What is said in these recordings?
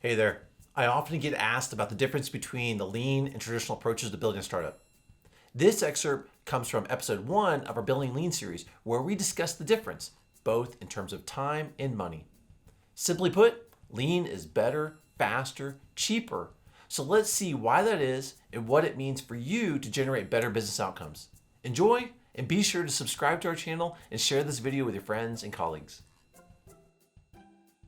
Hey there. I often get asked about the difference between the lean and traditional approaches to building a startup. This excerpt comes from episode 1 of our Building Lean series, where we discuss the difference, both in terms of time and money. Simply put, lean is better, faster, cheaper. So let's see why that is and what it means for you to generate better business outcomes. Enjoy, and be sure to subscribe to our channel and share this video with your friends and colleagues.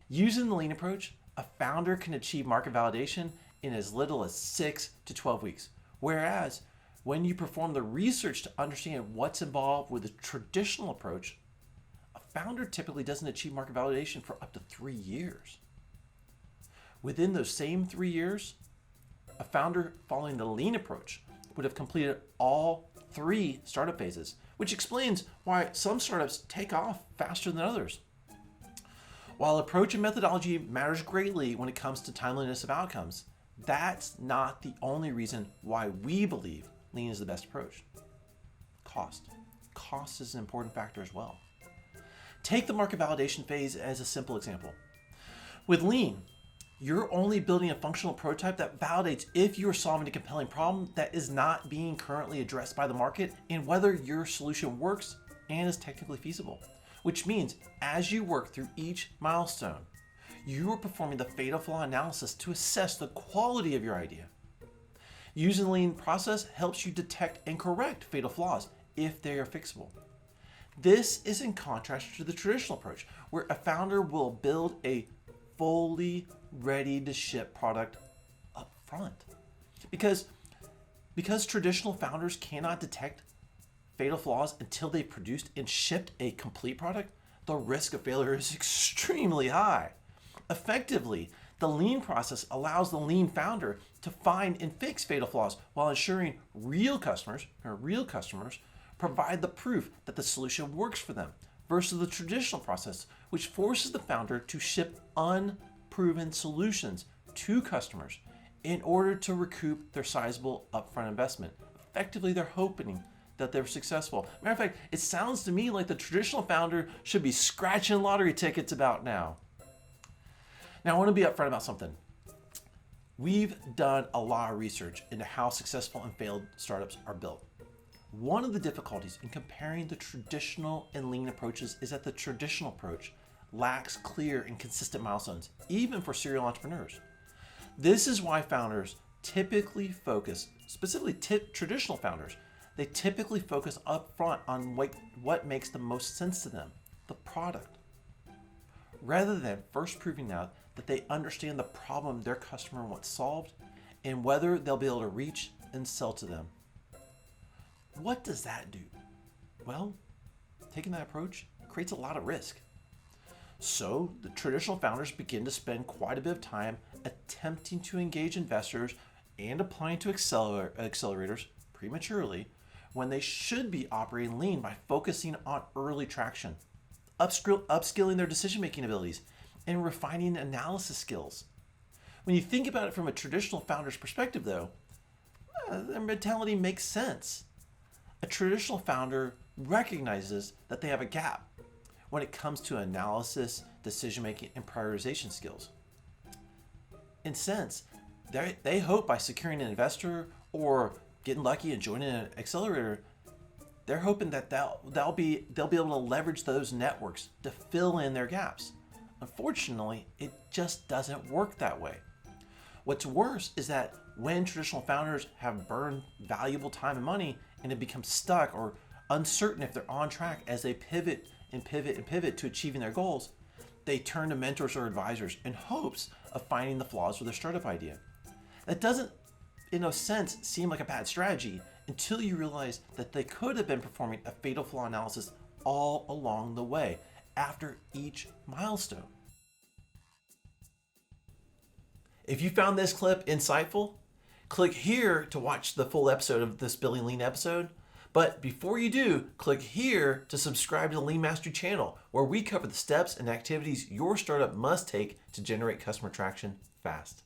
Using the lean approach, a founder can achieve market validation in as little as 6 to 12 weeks. Whereas when you perform the research to understand what's involved with the traditional approach, a founder typically doesn't achieve market validation for up to 3 years. Within those same 3 years, a founder following the lean approach would have completed all 3 startup phases, which explains why some startups take off faster than others. While approach and methodology matters greatly when it comes to timeliness of outcomes, that's not the only reason why we believe lean is the best approach. Cost. Cost is an important factor as well. Take the market validation phase as a simple example. With lean, you're only building a functional prototype that validates if you're solving a compelling problem that is not being currently addressed by the market and whether your solution works and is technically feasible. Which means as you work through each milestone, you are performing the fatal flaw analysis to assess the quality of your idea. Using the lean process helps you detect and correct fatal flaws if they are fixable. This is in contrast to the traditional approach, where a founder will build a fully ready to ship product up front. Because traditional founders cannot detect fatal flaws until they've produced and shipped a complete product, the risk of failure is extremely high. Effectively, the lean process allows the lean founder to find and fix fatal flaws while ensuring real customers provide the proof that the solution works for them, versus the traditional process, which forces the founder to ship unproven solutions to customers in order to recoup their sizable upfront investment. Effectively, they're hoping that they're successful. Matter of fact, it sounds to me like the traditional founder should be scratching lottery tickets about now. Now, I want to be upfront about something. We've done a lot of research into how successful and failed startups are built. One of the difficulties in comparing the traditional and lean approaches is that the traditional approach lacks clear and consistent milestones, even for serial entrepreneurs. This is why founders typically focus, specifically traditional founders, they typically focus up front on what makes the most sense to them, the product, rather than first proving out that they understand the problem their customer wants solved and whether they'll be able to reach and sell to them. What does that do? Well, taking that approach creates a lot of risk. So the traditional founders begin to spend quite a bit of time attempting to engage investors and applying to accelerators prematurely, when they should be operating lean by focusing on early traction, upskilling their decision-making abilities, and refining analysis skills. When you think about it from a traditional founder's perspective, though, their mentality makes sense. A traditional founder recognizes that they have a gap when it comes to analysis, decision-making, and prioritization skills. In a sense, they hope by securing an investor or getting lucky and joining an accelerator, they're hoping that they'll be able to leverage those networks to fill in their gaps. Unfortunately, it just doesn't work that way. What's worse is that when traditional founders have burned valuable time and money and have become stuck or uncertain if they're on track as they pivot to achieving their goals, they turn to mentors or advisors in hopes of finding the flaws with their startup idea. That doesn't, in a sense, seem like a bad strategy until you realize that they could have been performing a fatal flaw analysis all along the way after each milestone. If you found this clip insightful, click here to watch the full episode of this Building Lean episode. But before you do, click here to subscribe to the LeanMastery channel, where we cover the steps and activities your startup must take to generate customer traction fast.